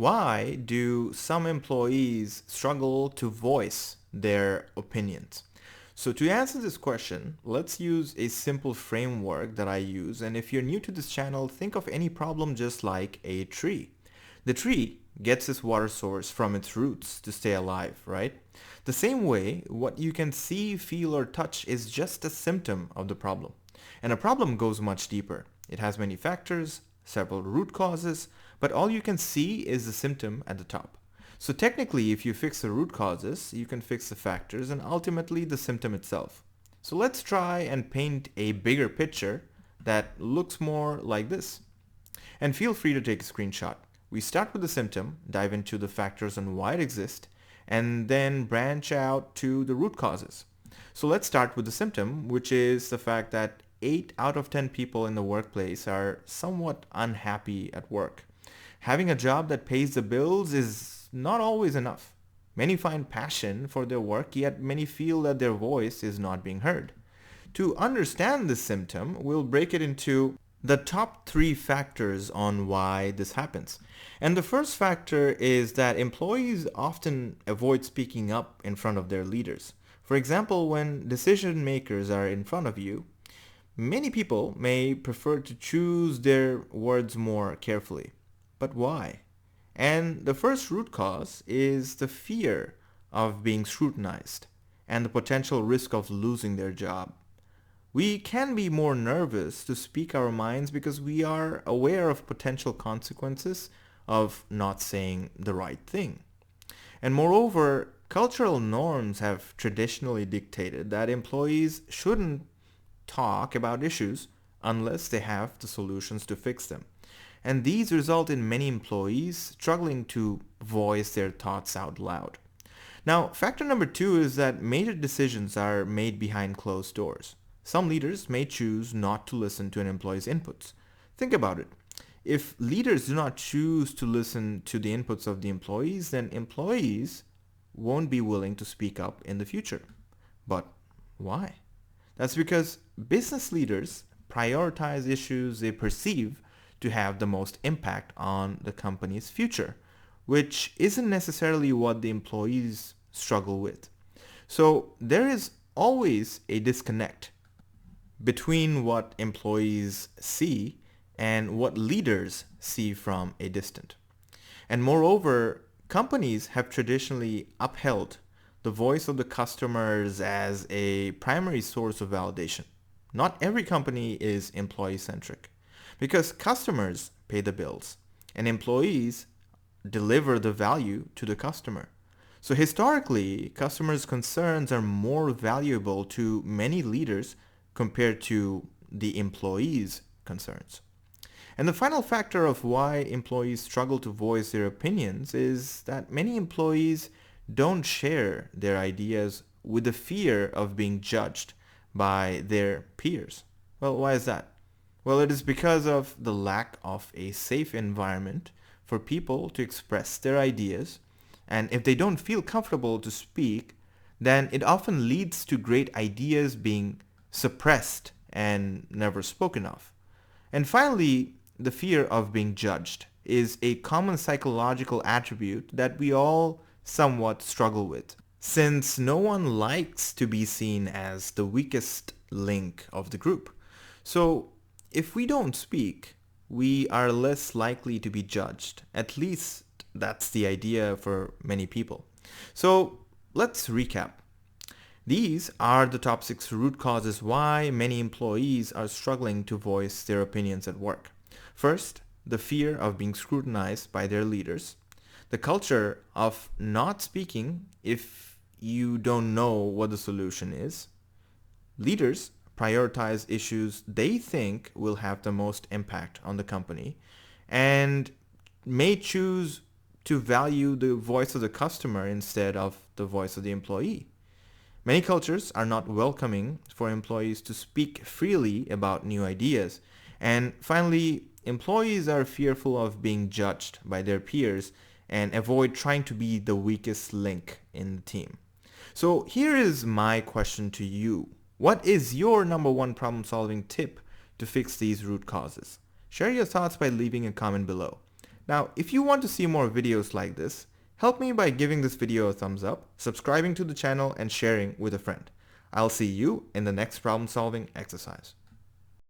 Why do some employees struggle to voice their opinions? So to answer this question, let's use a simple framework that I use. And if you're new to this channel, think of any problem just like a tree. The tree gets its water source from its roots to stay alive, right? The same way, what you can see, feel, or touch is just a symptom of the problem. And a problem goes much deeper. It has many factors, several root causes, but all you can see is the symptom at the top. So technically, if you fix the root causes, you can fix the factors and ultimately the symptom itself. So let's try and paint a bigger picture that looks more like this. And feel free to take a screenshot. We start with the symptom, dive into the factors and why it exists, and then branch out to the root causes. So let's start with the symptom, which is the fact that 8 out of 10 people in the workplace are somewhat unhappy at work. Having a job that pays the bills is not always enough. Many find passion for their work, yet many feel that their voice is not being heard. To understand this symptom, we'll break it into the top 3 factors on why this happens. And the first factor is that employees often avoid speaking up in front of their leaders. For example, when decision makers are in front of you, many people may prefer to choose their words more carefully. But why? And the first root cause is the fear of being scrutinized and the potential risk of losing their job. We can be more nervous to speak our minds because we are aware of potential consequences of not saying the right thing. And moreover, cultural norms have traditionally dictated that employees shouldn't talk about issues unless they have the solutions to fix them. And these result in many employees struggling to voice their thoughts out loud. Now, factor number 2 is that major decisions are made behind closed doors. Some leaders may choose not to listen to an employee's inputs. Think about it. If leaders do not choose to listen to the inputs of the employees, then employees won't be willing to speak up in the future. But why? That's because business leaders prioritize issues they perceive to have the most impact on the company's future, which isn't necessarily what the employees struggle with. So there is always a disconnect between what employees see and what leaders see from a distance. And moreover, companies have traditionally upheld the voice of the customers as a primary source of validation. Not every company is employee-centric because customers pay the bills and employees deliver the value to the customer. So historically, customers' concerns are more valuable to many leaders compared to the employees' concerns. And the final factor of why employees struggle to voice their opinions is that many employees don't share their ideas with the fear of being judged by their peers. Well, why is that? Well, it is because of the lack of a safe environment for people to express their ideas. And if they don't feel comfortable to speak, then it often leads to great ideas being suppressed and never spoken of. And finally, the fear of being judged is a common psychological attribute that we all somewhat struggle with, since no one likes to be seen as the weakest link of the group. So if we don't speak, we are less likely to be judged. At least that's the idea for many people. So let's recap. These are the top 6 root causes why many employees are struggling to voice their opinions at work. First, the fear of being scrutinized by their leaders. The culture of not speaking if you don't know what the solution is. Leaders prioritize issues they think will have the most impact on the company and may choose to value the voice of the customer instead of the voice of the employee. Many cultures are not welcoming for employees to speak freely about new ideas. And finally, employees are fearful of being judged by their peers and avoid trying to be the weakest link in the team. So here is my question to you. What is your number 1 problem-solving tip to fix these root causes? Share your thoughts by leaving a comment below. Now, if you want to see more videos like this, help me by giving this video a thumbs up, subscribing to the channel, and sharing with a friend. I'll see you in the next problem solving exercise.